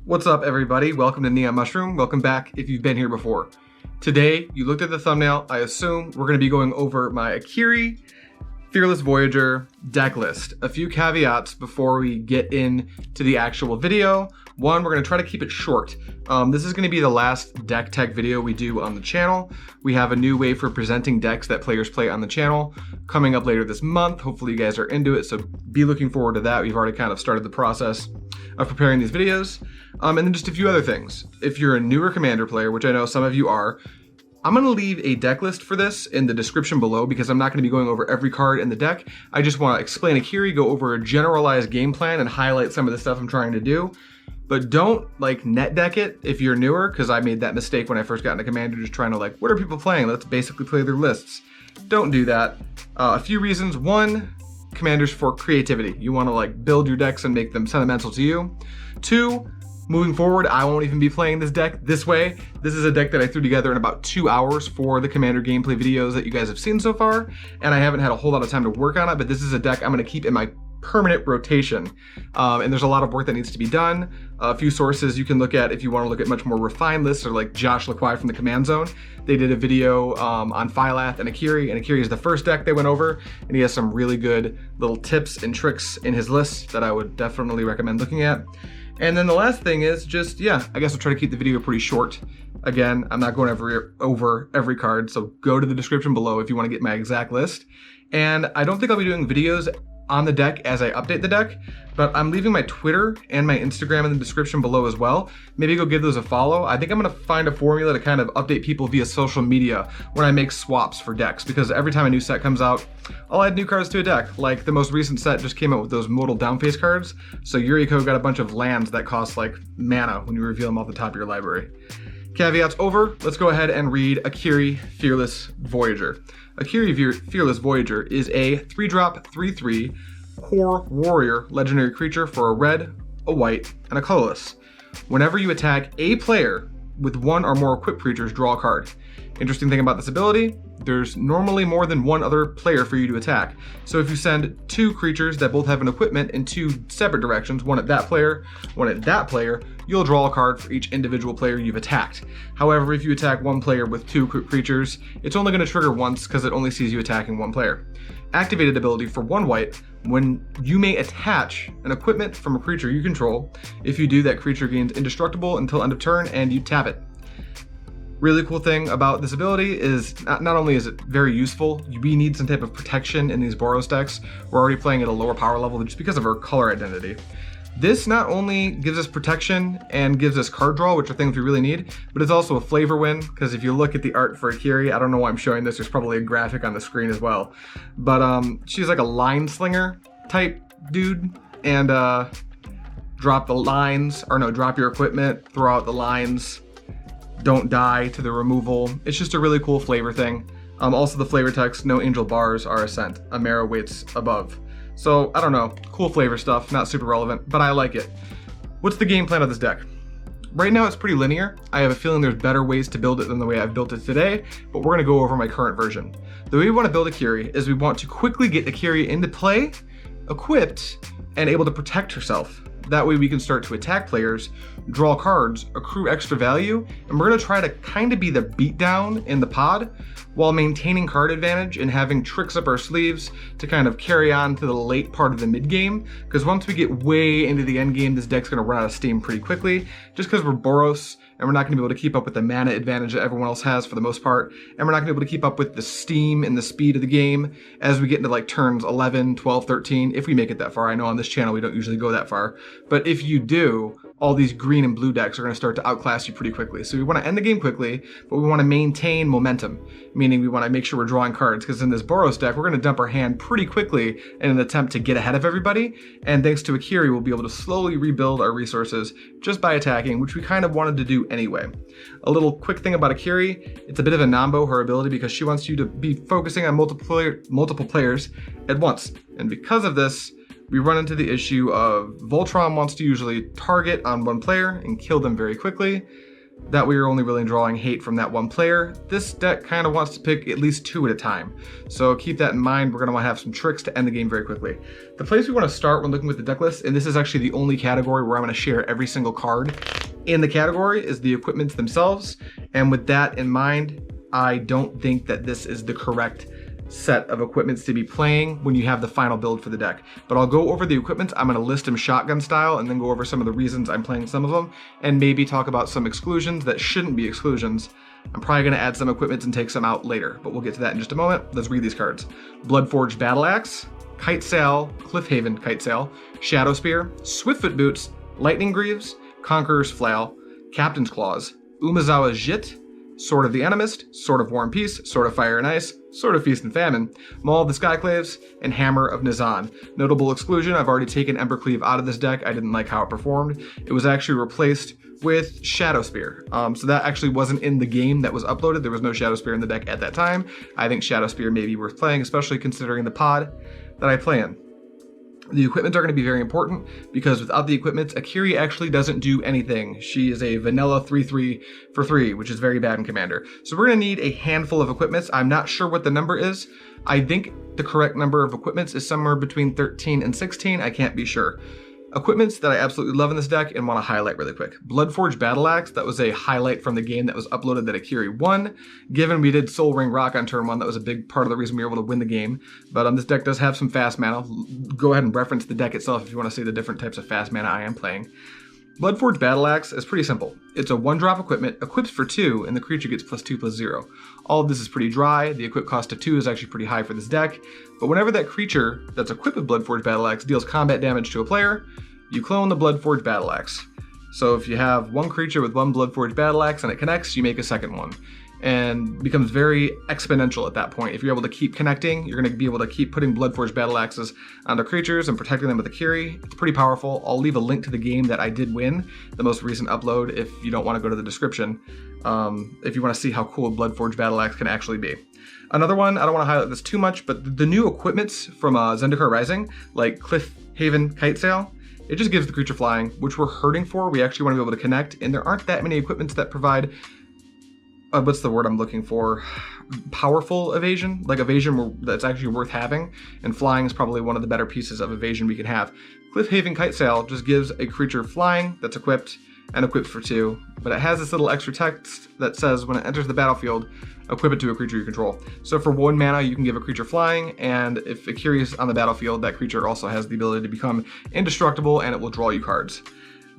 What's up, everybody? Welcome to Neon Mushroom. Welcome back if you've been here before. Today, you looked at the thumbnail, I assume we're going to be going over my Akiri Fearless Voyager deck list. A few caveats before we get into the actual video. One, we're going to try to keep it short. This is going to be the last deck tech video we do on the channel. We have a new way for presenting decks that players play on the channel coming up later this month. Hopefully you guys are into it, so be looking forward to that. We've already kind of started the process of preparing these videos. And then just a few other things. If you're a newer Commander player, which I know some of you are, I'm going to leave a deck list for this in the description below because I'm not going to be going over every card in the deck. I just want to explain Akiri, go over a generalized game plan, and highlight some of the stuff I'm trying to do. But don't net deck it if you're newer, because I made that mistake when I first got into Commander, just trying to what are people playing? Let's basically play their lists. Don't do that. A few reasons. One, Commander's for creativity. You want to build your decks and make them sentimental to you. Two, moving forward, I won't even be playing this deck this way. This is a deck that I threw together in about 2 hours for the Commander gameplay videos that you guys have seen so far, and I haven't had a whole lot of time to work on it, but this is a deck I'm going to keep in my permanent rotation. And there's a lot of work that needs to be done. A few sources you can look at if you want to look at much more refined lists, or like Josh LaQuai from the Command Zone. They did a video on Phylath and Akiri is the first deck they went over, and he has some really good little tips and tricks in his list that I would definitely recommend looking at. And then the last thing is just, I guess I'll try to keep the video pretty short. Again, I'm not going over every card, so go to the description below if you want to get my exact list. And I don't think I'll be doing videos on the deck as I update the deck, but I'm leaving my Twitter and my Instagram in the description below as well. Maybe go give those a follow. I think I'm gonna find a formula to kind of update people via social media when I make swaps for decks, because every time a new set comes out, I'll add new cards to a deck. Like the most recent set just came out with those modal downface cards, so Yuriko got a bunch of lands that cost mana when you reveal them off the top of your library. Caveats over, let's go ahead and read Akiri Fearless Voyager. Akiri Fearless Voyager is a 3-drop, 3/3 core warrior legendary creature for a red, a white, and a colorless. Whenever you attack a player with one or more equipped creatures, draw a card. Interesting thing about this ability, there's normally more than one other player for you to attack. So if you send 2 creatures that both have an equipment in 2 separate directions, one at that player, one at that player, you'll draw a card for each individual player you've attacked. However, if you attack one player with 2 equipped creatures, it's only going to trigger once because it only sees you attacking one player. Activated ability for 1 white, when you may attach an equipment from a creature you control. If you do, that creature gains indestructible until end of turn and you tap it. Really cool thing about this ability is not only is it very useful, we need some type of protection in these Boros decks. We're already playing at a lower power level just because of our color identity. This not only gives us protection and gives us card draw, which are things we really need, but it's also a flavor win, because if you look at the art for Akiri, I don't know why I'm showing this, there's probably a graphic on the screen as well, but she's like a line slinger type dude, and drop the lines, or no, drop your equipment, throw out the lines, don't die to the removal. It's just a really cool flavor thing. Also the flavor text, no angel bars are ascent, Amara waits above. So, I don't know, cool flavor stuff, not super relevant, but I like it. What's the game plan of this deck? Right now it's pretty linear. I have a feeling there's better ways to build it than the way I've built it today, but we're gonna go over my current version. The way we wanna build Akiri is we want to quickly get Akiri into play, equipped, and able to protect herself. That way we can start to attack players, draw cards, accrue extra value, and we're gonna try to kind of be the beatdown in the pod while maintaining card advantage and having tricks up our sleeves to kind of carry on to the late part of the mid game. Because once we get way into the end game, this deck's gonna run out of steam pretty quickly, just because we're Boros and we're not gonna be able to keep up with the mana advantage that everyone else has for the most part, and we're not gonna be able to keep up with the steam and the speed of the game as we get into turns 11, 12, 13, if we make it that far. I know on this channel we don't usually go that far, but if you do, all these green and blue decks are going to start to outclass you pretty quickly. So we want to end the game quickly, but we want to maintain momentum, meaning we want to make sure we're drawing cards, because in this Boros deck, we're going to dump our hand pretty quickly in an attempt to get ahead of everybody, and thanks to Akiri, we'll be able to slowly rebuild our resources just by attacking, which we kind of wanted to do anyway. A little quick thing about Akiri, it's a bit of a nombo, her ability, because she wants you to be focusing on multiple players at once, and because of this, we run into the issue of Voltron wants to usually target on one player and kill them very quickly. That way you're only really drawing hate from that one player. This deck kind of wants to pick at least 2 at a time. So keep that in mind. We're going to want to have some tricks to end the game very quickly. The place we want to start when looking with the deck list, and this is actually the only category where I'm going to share every single card in the category, is the equipments themselves. And with that in mind, I don't think that this is the correct set of equipments to be playing when you have the final build for the deck. But I'll go over the equipments. I'm going to list them shotgun style and then go over some of the reasons I'm playing some of them, and maybe talk about some exclusions that shouldn't be exclusions. I'm probably going to add some equipments and take some out later, but we'll get to that in just a moment. Let's read these cards. Bloodforged Battle Axe, Kite Sail, Cliffhaven Kite Sail, Shadow Spear, Swiftfoot Boots, Lightning Greaves, Conqueror's Flail, Captain's Claws, Umezawa Jit, Sword of the Animist, Sword of War and Peace, Sword of Fire and Ice, Sword of Feast and Famine, Maul of the Skyclaves, and Hammer of Nizan. Notable exclusion, I've already taken Embercleave out of this deck. I didn't like how it performed. It was actually replaced with Shadow Spear. So that actually wasn't in the game that was uploaded. There was no Shadow Spear in the deck at that time. I think Shadow Spear may be worth playing, especially considering the pod that I play in. The equipment are going to be very important because without the equipment, Akiri actually doesn't do anything. She is a vanilla 3/3 for 3, which is very bad in Commander. So we're going to need a handful of equipments. I'm not sure what the number is. I think the correct number of equipments is somewhere between 13 and 16. I can't be sure. Equipments that I absolutely love in this deck and want to highlight really quick. Bloodforged Battle Axe, that was a highlight from the game that was uploaded that Akiri won. Given we did Soul Ring Rock on turn 1, that was a big part of the reason we were able to win the game. But this deck does have some fast mana. Go ahead and reference the deck itself if you want to see the different types of fast mana I am playing. Bloodforged Battle Axe is pretty simple. It's a 1-drop equipment, equips for 2, and the creature gets +2/+0. All of this is pretty dry. The equip cost of 2 is actually pretty high for this deck. But whenever that creature that's equipped with Bloodforged Battle Axe deals combat damage to a player, you clone the Bloodforged Battle Axe. So if you have one creature with one Bloodforged Battle Axe and it connects, you make a second one. And becomes very exponential at that point. If you're able to keep connecting, you're going to be able to keep putting Bloodforged Battle Axes onto creatures and protecting them with Akiri. It's pretty powerful. I'll leave a link to the game that I did win, the most recent upload, if you don't want to go to the description, if you want to see how cool a Bloodforged Battle Axe can actually be. Another one, I don't want to highlight this too much, but the new equipments from Zendikar Rising, like Cliffhaven Kite Sail, it just gives the creature flying, which we're hurting for. We actually want to be able to connect, and there aren't that many equipments that provide, what's the word I'm looking for? Powerful evasion, like evasion that's actually worth having, and flying is probably one of the better pieces of evasion we can have. Cliffhaven Kite Sail just gives a creature flying that's equipped and equipped for 2, but it has this little extra text that says when it enters the battlefield, equip it to a creature you control. So for 1 mana, you can give a creature flying, and if Akiri is on the battlefield, that creature also has the ability to become indestructible, and it will draw you cards.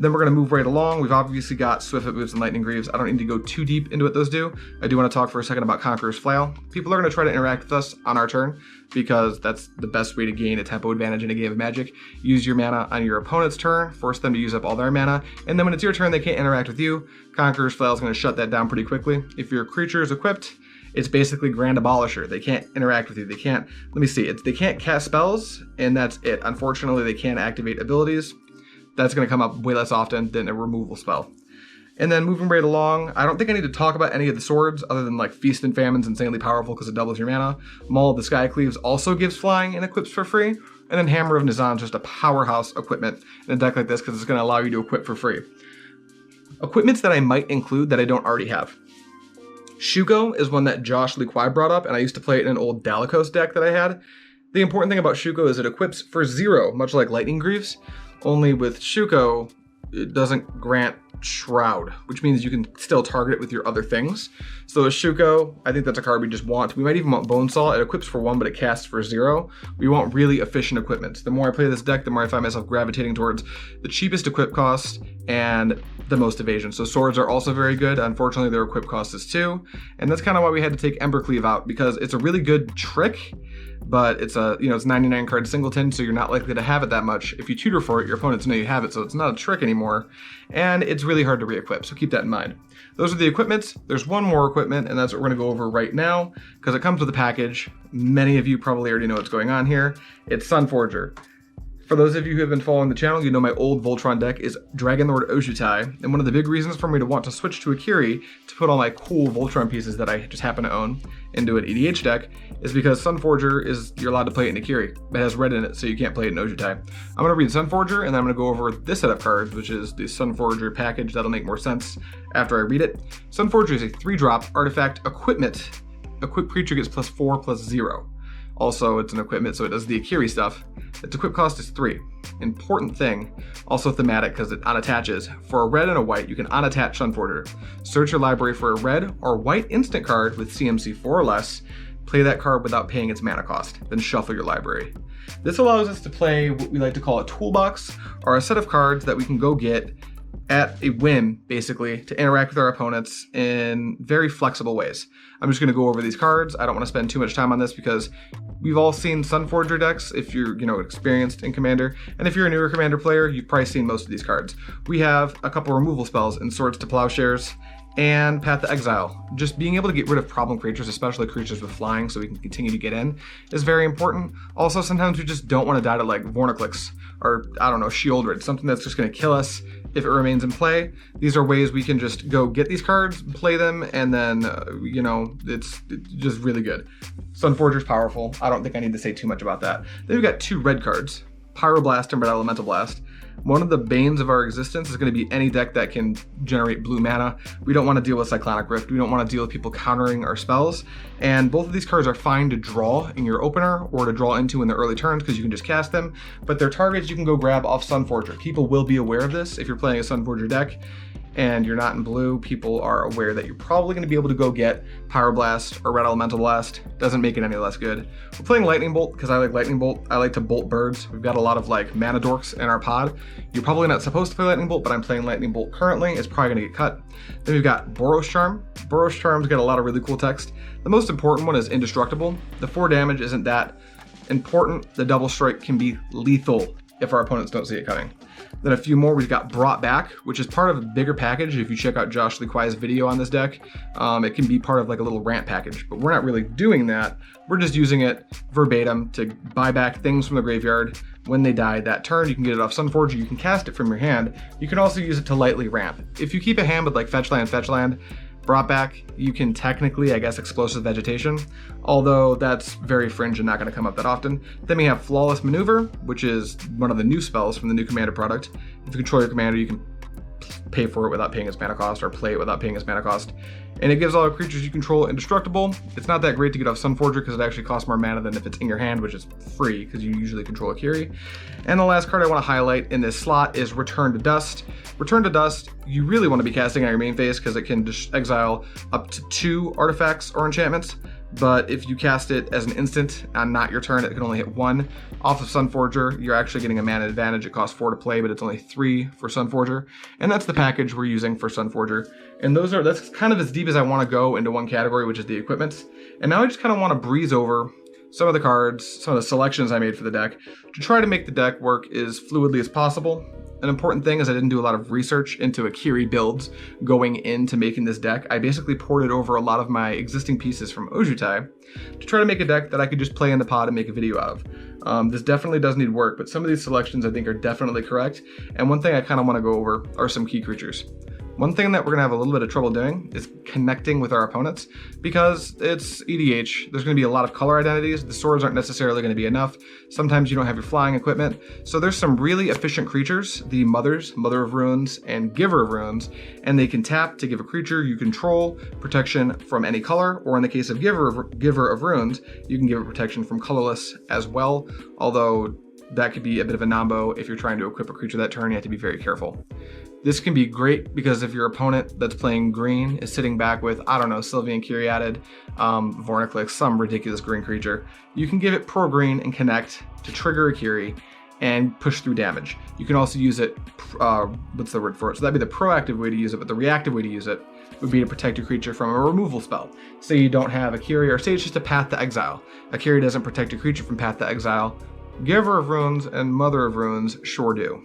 Then we're going to move right along. We've obviously got Swiftfoot Boots and Lightning Greaves. I don't need to go too deep into what those do. I do want to talk for a second about Conqueror's Flail. People are going to try to interact with us on our turn because that's the best way to gain a tempo advantage in a game of Magic. Use your mana on your opponent's turn, force them to use up all their mana, and then when it's your turn, they can't interact with you. Conqueror's Flail is going to shut that down pretty quickly. If your creature is equipped, it's basically Grand Abolisher. They can't interact with you. They can't, let me see, they can't cast spells, and that's it. Unfortunately, they can't activate abilities. That's going to come up way less often than a removal spell. And then moving right along, I don't think I need to talk about any of the swords other than like Feast and Famine's insanely powerful because it doubles your mana. Maul of the Skyclaves also gives flying and equips for free. And then Hammer of Nizan is just a powerhouse equipment in a deck like this because it's going to allow you to equip for free. Equipments that I might include that I don't already have. Shuko is one that Josh Liquai brought up, and I used to play it in an old Dalekos deck that I had. The important thing about Shuko is it equips for 0, much like Lightning Greaves. Only with Shuko, it doesn't grant Shroud, which means you can still target it with your other things. So with Shuko, I think that's a card we just want. We might even want Bonesaw. It equips for 1, but it casts for 0. We want really efficient equipment. The more I play this deck, the more I find myself gravitating towards the cheapest equip cost and the most evasion. So swords are also very good. Unfortunately, their equip cost is 2. And that's kind of why we had to take Embercleave out, because it's a really good trick, but it's a, it's 99 card singleton, so you're not likely to have it that much. If you tutor for it, your opponents know you have it, so it's not a trick anymore, and it's really hard to re-equip, so keep that in mind. Those are the equipments. There's one more equipment, and that's what we're going to go over right now, because it comes with a package. Many of you probably already know what's going on here. It's Sunforger. For those of you who have been following the channel, you know my old Voltron deck is Dragon Lord Ojutai, and one of the big reasons for me to want to switch to Akiri to put all my cool Voltron pieces that I just happen to own into an EDH deck is because Sunforger you're allowed to play it in Akiri. It has red in it, so you can't play it in Ojutai. I'm going to read Sunforger, and then I'm going to go over this set of cards, which is the Sunforger package. That'll make more sense after I read it. Sunforger is a 3-drop artifact equipment. Equipped creature gets +4/+0. Also, it's an equipment, so it does the Akiri stuff. Its equip cost is 3. Important thing, also thematic because it unattaches. For a red and a white, you can unattach Sunforger. Search your library for a red or white instant card with CMC 4 or less. Play that card without paying its mana cost, then shuffle your library. This allows us to play what we like to call a toolbox, or a set of cards that we can go get at a whim, basically, to interact with our opponents in very flexible ways. I'm just going to go over these cards. I don't want to spend too much time on this because we've all seen Sunforger decks if you're, experienced in Commander. And if you're a newer Commander player, you've probably seen most of these cards. We have a couple removal spells in Swords to Plowshares and Path to Exile. Just being able to get rid of problem creatures, especially creatures with flying, so we can continue to get in, is very important. Also, sometimes we just don't want to die to like Vorniclix or, I don't know, Shieldred, something that's just going to kill us if it remains in play. These are ways we can just go get these cards, play them, and then, it's just really good. Sunforger's powerful. I don't think I need to say too much about that. Then we've got 2 red cards, Pyroblast and Red Elemental Blast. One of the banes of our existence is going to be any deck that can generate blue mana. We don't want to deal with Cyclonic Rift. We don't want to deal with people countering our spells. And both of these cards are fine to draw in your opener or to draw into in the early turns because you can just cast them. But they're targets you can go grab off Sunforger. People will be aware of this if you're playing a Sunforger deck and you're not in blue. People are aware that you're probably going to be able to go get Pyroblast or Red Elemental Blast. Doesn't make it any less good. We're playing Lightning Bolt because I like Lightning Bolt. I like to bolt birds. We've got a lot of mana dorks in our pod. You're probably not supposed to play Lightning Bolt, but I'm playing Lightning Bolt currently. It's probably going to get cut. Then we've got Boros Charm. Boros Charm's got a lot of really cool text. The most important one is Indestructible. The 4 damage isn't that important. The double strike can be lethal if our opponents don't see it coming. Then a few more, we've got Brought Back, which is part of a bigger package. If you check out Josh Lee Kwai's video on this deck, it can be part of like a little rant package, but we're not really doing that. We're just using it verbatim to buy back things from the graveyard. When they die that turn, you can get it off Sunforger, you can cast it from your hand. You can also use it to lightly ramp. If you keep a hand with like fetch land, Brought Back, you can technically, I guess, Explosive Vegetation, although that's very fringe and not going to come up that often. Then we have Flawless Maneuver, which is one of the new spells from the new Commander product. If you control your commander, you can pay for it without paying its mana cost, or play it without paying its mana cost. And it gives all the creatures you control indestructible. It's not that great to get off Sunforger because it actually costs more mana than if it's in your hand, which is free because you usually control Akiri. And the last card I want to highlight in this slot is Return to Dust. Return to Dust, you really want to be casting on your main phase because it can just exile up to 2 artifacts or enchantments. But if you cast it as an instant on not your turn, it can only hit 1. Off of Sunforger, you're actually getting a mana advantage. It costs 4 to play, but it's only 3 for Sunforger. And that's the package we're using for Sunforger. And that's kind of as deep as I want to go into one category, which is the equipments. And now I just kind of want to breeze over some of the cards, some of the selections I made for the deck, to try to make the deck work as fluidly as possible. An important thing is I didn't do a lot of research into Akiri builds going into making this deck. I basically ported over a lot of my existing pieces from Ojutai to try to make a deck that I could just play in the pod and make a video out of. This definitely does need work, but some of these selections I think are definitely correct. And one thing I kind of want to go over are some key creatures. One thing that we're going to have a little bit of trouble doing is connecting with our opponents because it's EDH. There's going to be a lot of color identities. The swords aren't necessarily going to be enough. Sometimes you don't have your flying equipment. So there's some really efficient creatures, the Mothers, Mother of Runes, and Giver of Runes, and they can tap to give a creature you control protection from any color, or in the case of Giver of Runes, you can give it protection from colorless as well, although that could be a bit of a nombo. If you're trying to equip a creature that turn, you have to be very careful. This can be great because if your opponent that's playing green is sitting back with, I don't know, Sylvian Kyriadid, Vorniclix, some ridiculous green creature, you can give it pro green and connect to trigger Akiri and push through damage. You can also use it, what's the word for it? So that'd be the proactive way to use it, but the reactive way to use it would be to protect your creature from a removal spell. Say you don't have Akiri, or say it's just a Path to Exile. Akiri doesn't protect your creature from Path to Exile. Giver of Runes and Mother of Runes sure do.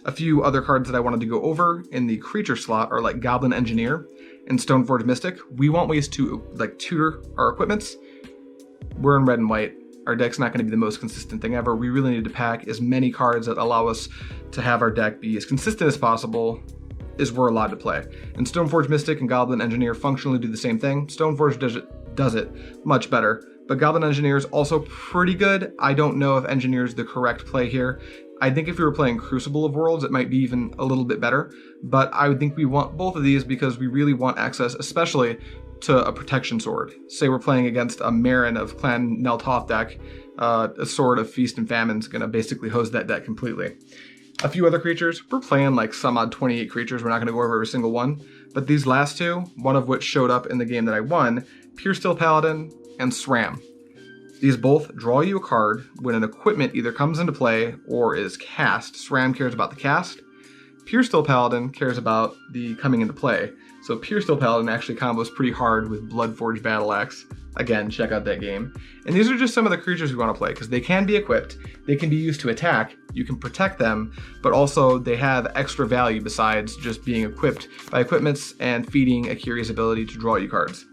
A few other cards that I wanted to go over in the creature slot are like Goblin Engineer and Stoneforge Mystic. We want ways to like tutor our equipments. We're in red and white. our deck's not going to be the most consistent thing ever. We really need to pack as many cards that allow us to have our deck be as consistent as possible as we're allowed to play. And Stoneforge Mystic and Goblin Engineer functionally do the same thing. Stoneforge does it much better, but Goblin Engineer is also pretty good. I don't know if Engineer is the correct play here. I think if we were playing Crucible of Worlds, it might be even a little bit better, but I would think we want both of these because we really want access, especially to a protection sword. Say we're playing against a Marin of Clan Neltoth deck, a Sword of Feast and Famine is going to basically hose that deck completely. A few other creatures, we're playing like some odd 28 creatures, we're not going to go over every single one, but these last two, one of which showed up in the game that I won, Pure Steel Paladin and SRAM. These both draw you a card when an equipment either comes into play or is cast. SRAM cares about the cast. Pure Steel Paladin cares about the coming into play. So Pure Steel Paladin actually combos pretty hard with Bloodforge Battle Axe. Again, check out that game. And these are just some of the creatures we want to play because they can be equipped, they can be used to attack, you can protect them, but also they have extra value besides just being equipped by equipments and feeding Akiri's ability to draw you cards.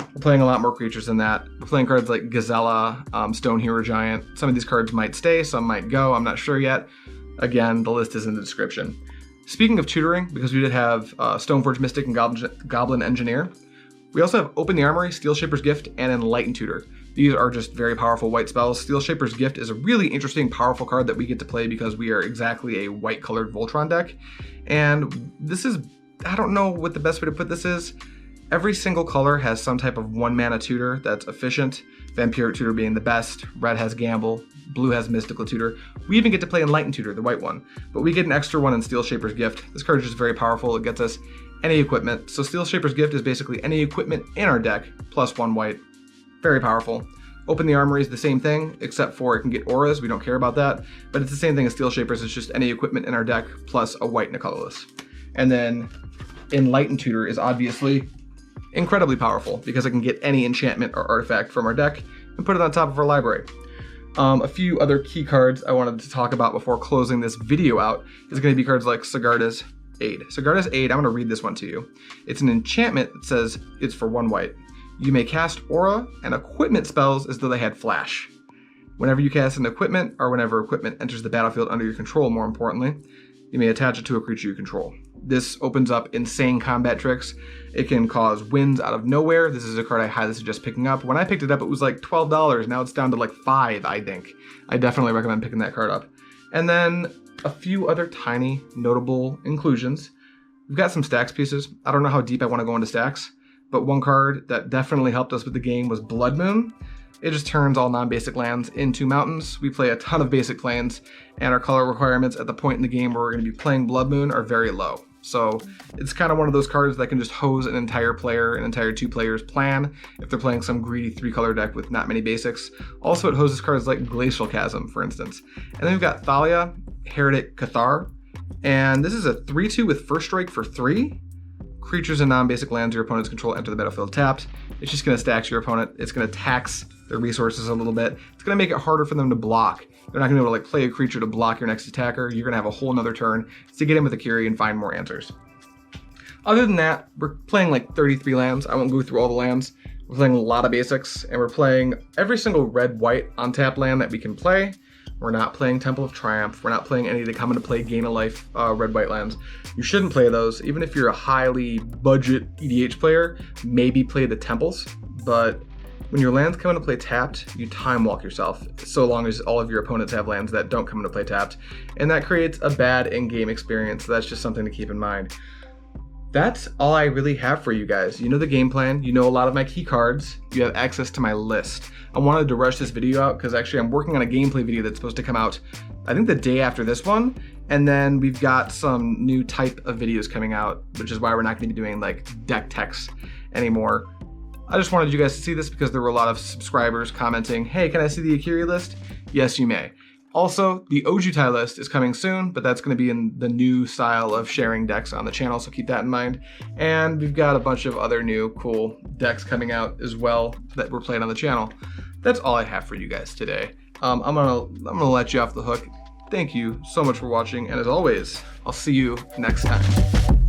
We're playing a lot more creatures than that. We're playing cards like Gazella, Stone Hero Giant. Some of these cards might stay, some might go, I'm not sure yet. Again, the list is in the description. Speaking of tutoring, because we did have Stoneforge Mystic and Goblin Engineer, we also have Open the Armory, Steel Shaper's Gift, and Enlightened Tutor. These are just very powerful white spells. Steel Shaper's Gift is a really interesting, powerful card that we get to play because we are exactly a white-colored Voltron deck. And this is, I don't know what the best way to put this is. Every single color has some type of 1-mana tutor that's efficient, Vampiric Tutor being the best, red has Gamble, blue has Mystical Tutor. We even get to play Enlightened Tutor, the white one, but we get an extra one in Steel Shaper's Gift. This card is just very powerful. It gets us any equipment. So Steel Shaper's Gift is basically any equipment in our deck, plus 1 white. Very powerful. Open the Armory is the same thing, except for it can get auras. We don't care about that, but it's the same thing as Steel Shaper's. It's just any equipment in our deck, plus a white and a colorless. And then Enlightened Tutor is obviously incredibly powerful because it can get any enchantment or artifact from our deck and put it on top of our library. A few other key cards I wanted to talk about before closing this video out is going to be cards like Sagardus Aid. Sagardus Aid, I'm going to read this one to you. It's an enchantment that says it's for 1 white. You may cast aura and equipment spells as though they had flash. Whenever you cast an equipment, or whenever equipment enters the battlefield under your control, more importantly, you may attach it to a creature you control. This opens up insane combat tricks. It can cause wins out of nowhere. This is a card I highly suggest picking up. When I picked it up, it was like $12. Now it's down to like $5, I think. I definitely recommend picking that card up. And then a few other tiny notable inclusions. We've got some stacks pieces. I don't know how deep I want to go into stacks, but one card that definitely helped us with the game was Blood Moon. It just turns all non-basic lands into mountains. We play a ton of basic plains, and our color requirements at the point in the game where we're going to be playing Blood Moon are very low. So it's kind of one of those cards that can just hose an entire player, an entire 2 players plan if they're playing some greedy 3-color deck with not many basics. Also, it hoses cards like Glacial Chasm, for instance. And then we've got Thalia, Heretic Cathar, and this is a 3/2 with First Strike for 3. Creatures and non-basic lands your opponents control enter the battlefield tapped. It's just going to stack your opponent. It's going to tax their resources a little bit. It's going to make it harder for them to block. They're not going to be able to like play a creature to block your next attacker. You're going to have a whole nother turn to get in with Akiri and find more answers. Other than that, we're playing like 33 lands. I won't go through all the lands. We're playing a lot of basics, and we're playing every single red-white on-tap land that we can play. We're not playing Temple of Triumph. We're not playing any of the come into play Gain of Life red-white lands. You shouldn't play those. Even if you're a highly budget EDH player, maybe play the Temples. But when your lands come into play tapped, you time walk yourself, so long as all of your opponents have lands that don't come into play tapped. And that creates a bad in-game experience, so that's just something to keep in mind. That's all I really have for you guys. You know the game plan, you know a lot of my key cards, you have access to my list. I wanted to rush this video out because actually I'm working on a gameplay video that's supposed to come out, I think the day after this one, and then we've got some new type of videos coming out, which is why we're not going to be doing like deck techs anymore. I just wanted you guys to see this because there were a lot of subscribers commenting, hey, can I see the Akiri list? Yes, you may. Also, the Ojutai list is coming soon, but that's going to be in the new style of sharing decks on the channel, so keep that in mind. And we've got a bunch of other new cool decks coming out as well that we're playing on the channel. That's all I have for you guys today. I'm gonna let you off the hook. Thank you so much for watching, and as always, I'll see you next time.